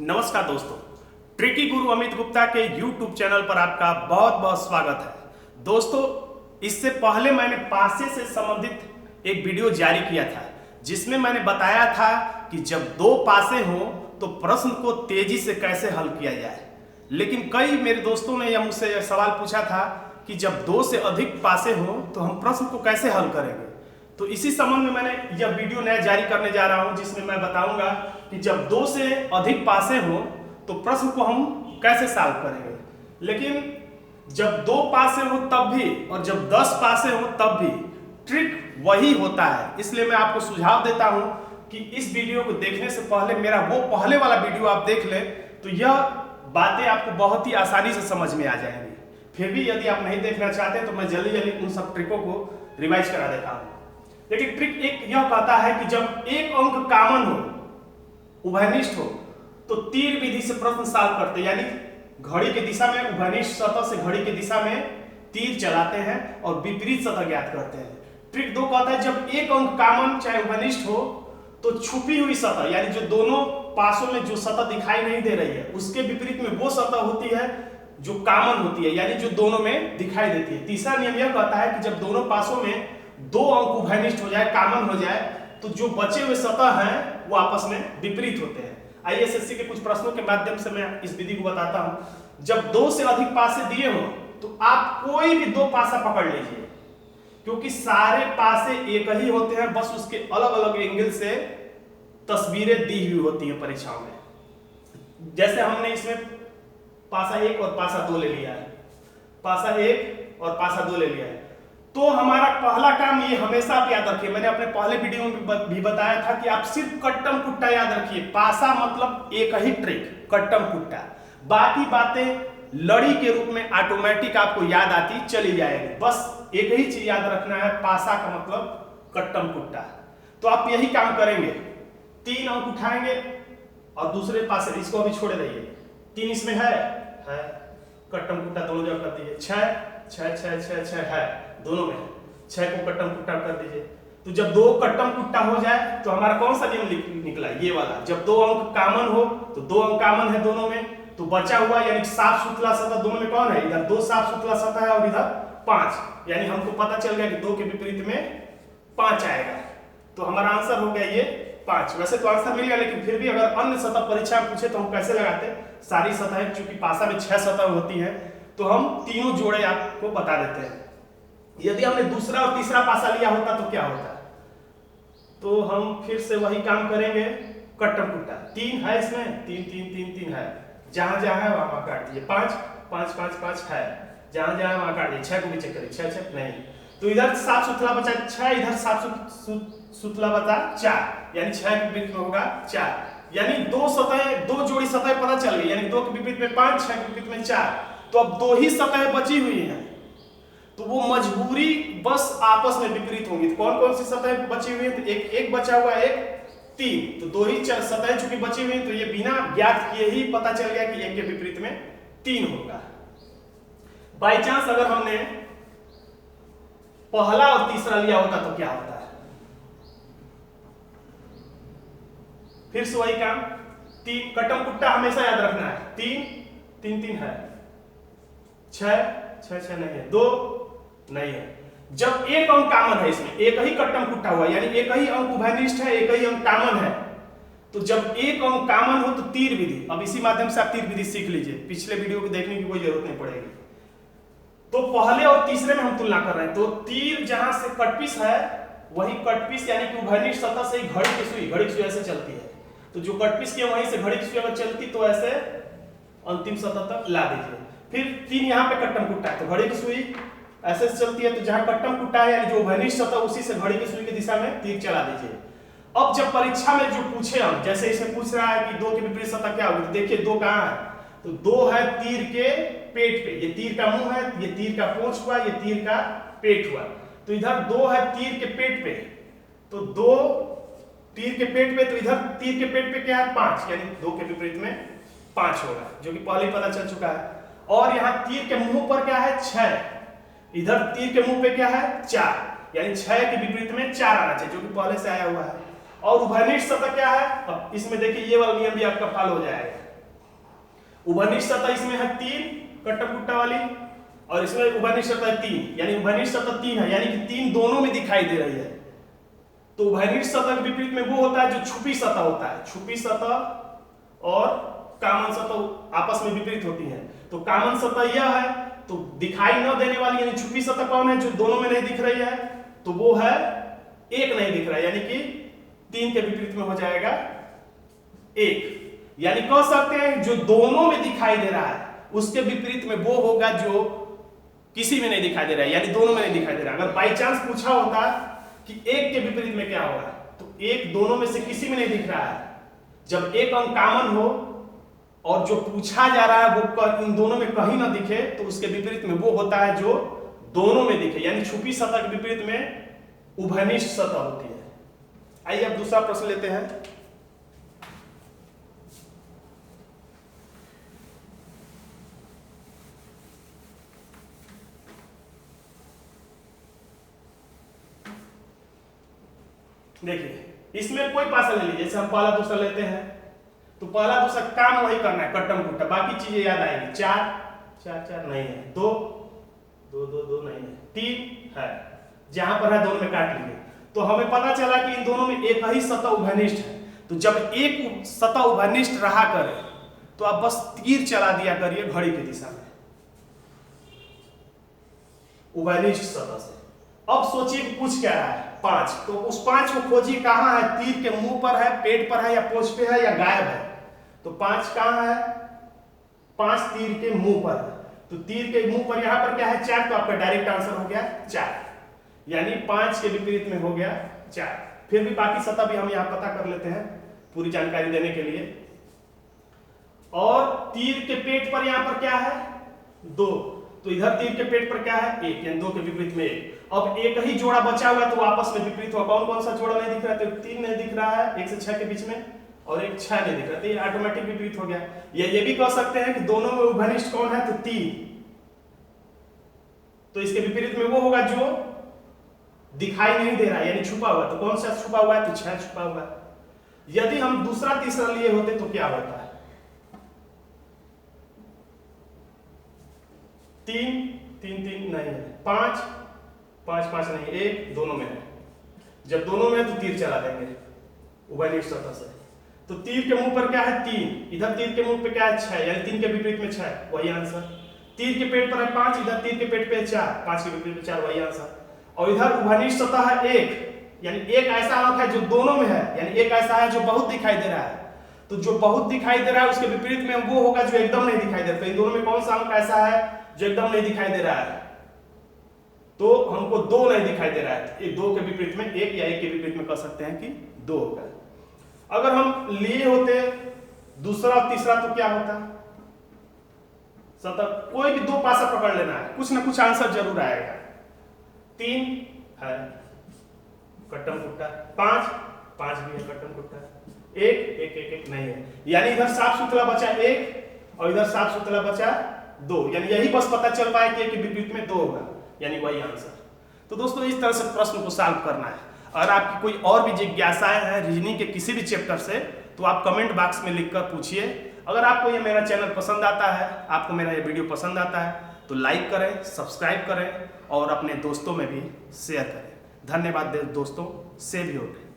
नमस्कार दोस्तों, ट्रिकी गुरु अमित गुप्ता के YouTube चैनल पर आपका बहुत बहुत स्वागत है। दोस्तों, इससे पहले मैंने पासे से संबंधित एक वीडियो जारी किया था जिसमें मैंने बताया था कि जब दो पासे हों तो प्रश्न को तेजी से कैसे हल किया जाए। लेकिन कई मेरे दोस्तों ने यह मुझसे सवाल पूछा था कि जब दो से अधिक पासे हों तो हम प्रश्न को कैसे हल करेंगे। तो इसी संबंध में मैंने यह वीडियो नया जारी करने जा रहा हूं जिसमें मैं बताऊंगा कि जब दो से अधिक पासे हो तो प्रश्न को हम कैसे सॉल्व करेंगे। लेकिन जब दो पासे हो तब भी और जब 10 पासे हो तब भी ट्रिक वही होता है। इसलिए मैं आपको सुझाव देता हूं कि इस वीडियो को देखने से पहले मेरा वो पहले वाला वीडियो आप देख लें तो यह बातें आपको बहुत ही आसानी से समझ में आ जाएंगी। फिर भी यदि आप नहीं देखना चाहते तो मैं जल्दी जल्दी उन सब ट्रिकों को रिवाइज करा देता हूँ। लेकिन ट्रिक एक यह कहता है कि जब एक अंक कॉमन हो, उभयनिष्ठ हो, तो तीर विधि से प्रश्न सॉल्व करते हैं। यानी घड़ी की दिशा में उभयनिष्ठ सतह से घड़ी की दिशा में तीर चलाते हैं और विपरीत सतह ज्ञात करते हैं। ट्रिक 2 कहता है जब एक अंक कॉमन चाहे उभयनिष्ठ हो तो छुपी हुई सतह यानी जो दोनों पासों में जो सतह दिखाई नहीं दे रही है उसके विपरीत में वो सतह होती है जो कॉमन होती है, यानी जो दोनों में दिखाई देती है। तीसरा नियम यह कहता है कि जब दोनों पासों में दो अंक उभयनिष्ठ हो जाए, कॉमन हो जाए, तो जो बचे हुए सतह हैं वो आपस में विपरीत होते हैं। आईएसएससी के कुछ प्रश्नों के माध्यम से मैं इस विधि को बताता हूं। जब दो से अधिक पासे दिए हो तो आप कोई भी दो पासा पकड़ लीजिए, क्योंकि सारे पासे एक ही होते हैं, बस उसके अलग अलग एंगल से तस्वीरें दी हुई होती है परीक्षाओं में। जैसे हमने इसमें पासा 1 और पासा 2 ले लिया है, पासा 1 और पासा 2 ले लिया है, तो हमारा पहला काम ये हमेशा आप याद रखिए। मैंने अपने पहले वीडियो में भी बताया था कि आप सिर्फ कट्टम कुट्टा याद रखिए। पासा मतलब एक ही ट्रिक, कट्टम कुट्टा। बाकी बातें लड़ी के रूप में ऑटोमेटिक आपको याद आती चली जाएगी। बस एक ही चीज याद रखना है, पासा का मतलब कट्टम कुट्टा। तो आप यही काम करेंगे, 3 अंक उठाएंगे और दूसरे पासे इसको अभी छोड़ दीजिए। 3 इसमें है कट्टम कुट्टा दोनों जगह कर दीजिए। 6 6 6 6 6 है दोनों में, 6 को कट्टम कुट्टा कर दीजिए। तो जब 2 कट्टम कुट्टा हो जाए तो हमारा कौन सा नियम निकला, ये वाला। जब 2 अंक कॉमन हो तो 2 अंक कॉमन है दोनों में, तो बचा हुआ यानी साफ सुथरा सतह दोनों में कौन है, इधर 2 साफ सुथरा सतह है और इधर 5, यानी हमको पता चल गया कि 2 के विपरीत में 5 आएगा। तो हमारा आंसर हो गया ये 5। वैसे तो आंसर मिल गया, लेकिन फिर भी अगर अन्य सतह परीक्षा पूछे तो हम कैसे लगाते, सारी सतह, चूंकि पासा में 6 सतह होती है तो हम तीनों जोड़े आपको बता देते हैं। यदि हमने दूसरा और तीसरा पासा लिया होता तो क्या होता, तो हम फिर से वही काम करेंगे, कट्टम कुट्टा। 3 है इसमें, 3 3 3 3 है, जहां जहां है वहां काट दीजिए। 5 5 5 5 है, जहां जहां वहां काट दीजिए। 6 को भी चेक करिए, 6 6 नहीं, तो इधर साफ सुथरा बचा 6, इधर साफ सुथरा बचा 4, यानी 6 के विपरीत में होगा 4। यानी दो सतह, दो जोड़ी सतह पता चल गई, यानी 2 के विपरीत में 5, 6 के विपरीत में 4। तो अब 2 ही सतह बची हुई है, तो वो मजबूरी बस आपस में विपरीत होंगी। तो कौन कौन सी सतह बची हुई है, तो एक बचा हुआ है, 3, तो 2 ही सतह चूंकि बची हुई है तो ये बिना ज्ञात किए ही पता चल गया कि 1 के विपरीत में 3 होगा। बाई चांस अगर हमने पहला और तीसरा लिया होता तो क्या होता है, फिर से वही काम। 3 कट्टम कुट्टा हमेशा याद रखना है, 3 3 3 है, 6 6 6 नहीं है, 2 नहीं है। जब एक अंक कॉमन है, इसमें एक ही कट्टम कुट्टा हुआ, यानी एक ही अंक उभयनिष्ठ है, एक ही अंक कॉमन है, तो जब एक अंक कॉमन हो तो तीर विधि। अब इसी माध्यम से आप तीर विधि सीख लीजिए, पिछले वीडियो को देखने की कोई जरूरत नहीं पड़ेगी। तो पहले और तीसरे में हम तुलना कर रहे हैं, तो तीर जहां से कटपीस है वही कटपीस, यानी कि उभयनिष्ठ सतह से ही घड़ी की सुई ऐसे चलती है, तो जो कटपीस की वहीं से घड़ी की सुई अगर चलती तो ऐसे अंतिम सतह तक ला दीजिए। फिर 3 यहाँ पे कट्टम कुट्टा है, तो घड़ी की सुई ऐसे चलती है, तो जहां कट्टम कुट्टा है यानी जो उभयनिष्ठ सतह उसी से घड़ी की सुई की दिशा में तीर चला दीजिए। अब जब परीक्षा में जो पूछे हम, जैसे इसमें पूछ रहा है कि 2 के विपरीत सतह क्या होगी, तो देखिए 2 कहां है, तो 2 है तीर के पेट पे, ये तीर का मुंह है, ये तीर का पूंछ हुआ, ये तीर का पेट हुआ। तो इधर 2 है तीर के पेट पे, तो 2 तीर के पेट पे, तो इधर तीर के पेट पे क्या है 5, यानी 2 के विपरीत में 5 होगा, जो कि पहले ही पता चल चुका है। और यहाँ तीर के मुंह पर क्या है 6, इधर तीर के मुंह पे क्या है 4, यानी 6 के विपरीत में 4 आना चाहिए, जो कि पहले से आया हुआ है। और उभयनिष्ठ सतह क्या है, अब इसमें देखिए ये वाला नियम भी आपका फॉलो हो जाएगा। उभयनिष्ठ सतह इसमें है 3 कट्टम कुट्टा वाली, और इसमें उभयनिष्ठ सतह 3, यानी उभयनिष्ठ सतह 3 है, यानी कि 3 दोनों में दिखाई दे रही है। तो उभयनिष्ठ सतह के विपरीत में वो होता है जो छुपी सतह होता है। छुपी सतह और कॉमन सतह आपस में विपरीत होती है। तो कॉमन सतह यह है, तो दिखाई न देने वाली यानी छुपी सतह कौन है, जो दोनों में नहीं दिख रही है, तो वो है 1 नहीं दिख रहा है, यानी कि 3 के विपरीत में हो जाएगा 1। यानी कह सकते हैं जो दोनों में दिखाई दे रहा है उसके विपरीत में वो होगा जो किसी में नहीं दिखाई दे रहा है, यानी दोनों में नहीं दिखाई दे रहा है। अगर बाई चांस पूछा होता कि 1 के विपरीत में क्या होगा, तो 1 दोनों में से किसी में नहीं दिख रहा है। जब एक अंक कॉमन हो और जो पूछा जा रहा है वो इन दोनों में कहीं ना दिखे, तो उसके विपरीत में वो होता है जो दोनों में दिखे, यानी छुपी सतह के विपरीत में उभयनिष्ठ सतह होती है। आइए अब दूसरा प्रश्न लेते हैं। देखिए इसमें कोई पासा ले लीजिए, जैसे हम पहला दूसरा लेते हैं, तो पहला दूसरा काम वही करना है, कट्टम कुट्टा, बाकी चीजें याद आएंगी। 4 4 4 नहीं है, 2 2 2 2 नहीं है, 3 है, जहां पर है दोनों में काट लीजिए। तो हमें पता चला कि इन दोनों में एक ही सतह उभयनिष्ठ है। तो जब एक सतह उभयनिष्ठ रहा करे तो आप बस तीर चला दिया करिए घड़ी की दिशा में उभयनिष्ठ सतह से। अब सोचिए पूछ क्या रहा है, 5, तो उस 5 को खोजिए कहां है, तीर के मुंह पर है, पेट पर है, या पोछ पे है, या गायब है। तो 5 कहां है, 5 तीर के मुंह पर है। तो तीर के मुंह पर यहां पर क्या है, 4, तो आपका डायरेक्ट आंसर हो गया 4, यानी 5 के विपरीत में हो गया 4। फिर भी बाकी सतह भी हम यहां पता कर लेते हैं पूरी जानकारी देने के लिए। और तीर के पेट पर यहां पर क्या है, 2, तो इधर तीर के पेट पर क्या है, 1, यानी 2 के विपरीत में 1। अब एक ही जोड़ा बचा हुआ है तो आपस में विपरीत हुआ। कौन कौन सा जोड़ा नहीं दिख रहा है, तो 3 नहीं दिख रहा है 1 से 6 के बीच में, और एक 6 नहीं दिख रहा, तो ये ऑटोमेटिक विपरीत हो गया। या ये भी कह सकते हैं कि दोनों में उभयनिष्ठ कौन है, तो 3, तो इसके विपरीत में वो होगा जो दिखाई नहीं दे रहा है, यानी छुपा हुआ। तो कौन सा छुपा हुआ है, तो 6 छुपा हुआ है। यदि हम दूसरा तीसरा लिए होते तो क्या होता है, 3 3 3 नहीं है, 5 5 5 नहीं, 1 दोनों में है। जब दोनों में है तो तीर चला देंगे उभयनिष्ठ सतह से। तो तीर के मुंह पर क्या है, 3, इधर तीर के मुंह पे क्या है, 6, यानी 3 के विपरीत में 6, वही आंसर। तीर के पेट पर है 5, इधर तीर के पेट पे 4, 5 के विपरीत में 4, वही आंसर। और इधर उभयनिष्ठ सतह है 1, यानी एक ऐसा अंक है जो दोनों में है, यानी एक ऐसा है जो बहुत दिखाई दे रहा है। तो जो बहुत दिखाई दे रहा है उसके विपरीत में वो होगा जो एकदम नहीं दिखाई दे रहा। इन दोनों में कौन सा अंक ऐसा है जो एकदम नहीं दिखाई दे रहा है, तो हमको 2 नहीं दिखाई दे रहा है। 2 के विपरीत में 1, या 1 के विपरीत में कह सकते हैं कि 2 होगा। अगर हम लिए होते दूसरा और तीसरा तो क्या होता, सतह कोई भी 2 पासा पकड़ लेना है, कुछ ना कुछ आंसर जरूर आएगा। 3 है कट्टम कुट्टा, 5 भी है कट्टम कुट्टा, 1 नहीं है, यानी इधर साफ सुथरा बचा 1 और इधर साफ सुथरा बचा 2, यानी यही बस पता चल पाए कि 1 के विपरीत में 2 होगा, यानी वही आंसर। तो दोस्तों इस तरह से प्रश्न को सॉल्व करना है। अगर आपकी कोई और भी जिज्ञासाएं हैं रीजनिंग के किसी भी चैप्टर से, तो आप कमेंट बॉक्स में लिखकर पूछिए। अगर आपको ये मेरा चैनल पसंद आता है, आपको मेरा ये वीडियो पसंद आता है, तो लाइक करें, सब्सक्राइब करें और अपने दोस्तों में भी शेयर करें। धन्यवाद दोस्तों, से भी होते।